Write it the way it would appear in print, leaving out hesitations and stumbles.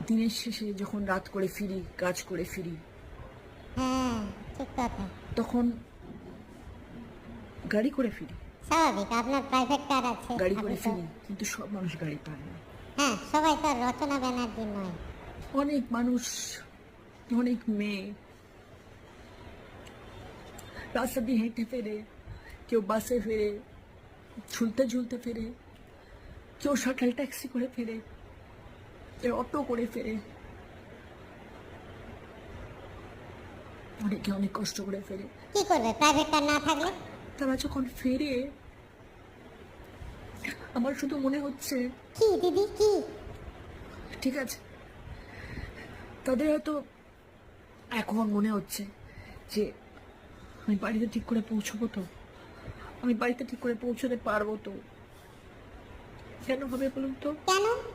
দিনের শেষে যখন রাত করে ফিরি, কাজ করে ফিরি, হ্যাঁ, ঠিক কথা। তখন গাড়ি করে ফিরি। স্বাভাবিক, আপনার প্রাইভেট কার আছে। গাড়ি আপনি করে তো- ফিরি, কিন্তু সব মানুষ গাড়ি পায় না। হ্যাঁ, সবাই তো আর রচনা ব্যানার্জি নয়। অনেক মানুষ, অনেক মেয়ে রাস্তা দিয়ে হেঁটে ফেরে, কেউ বাসে ফেরে, ঝুলতে ঝুলতে ফেরে, কেউ শাটল ট্যাক্সি করে ফেরে, কেউ অটো করে ফেরে, অনেকে অনেক কষ্ট করে ফেরে। কি করবে প্রাইভেট কার না থাকলে? তারা যখন ফেরে, আমার শুধু মনে হচ্ছে, কি দিদি, কি? ঠিক আছে, তাদের হয়তো এখন মনে হচ্ছে যে আমি বাড়িতে ঠিক করে পৌঁছবো তো, আমি বাড়িতে ঠিক করে পৌঁছতে পারবো তো। কেন হবে বলুন তো? কেন?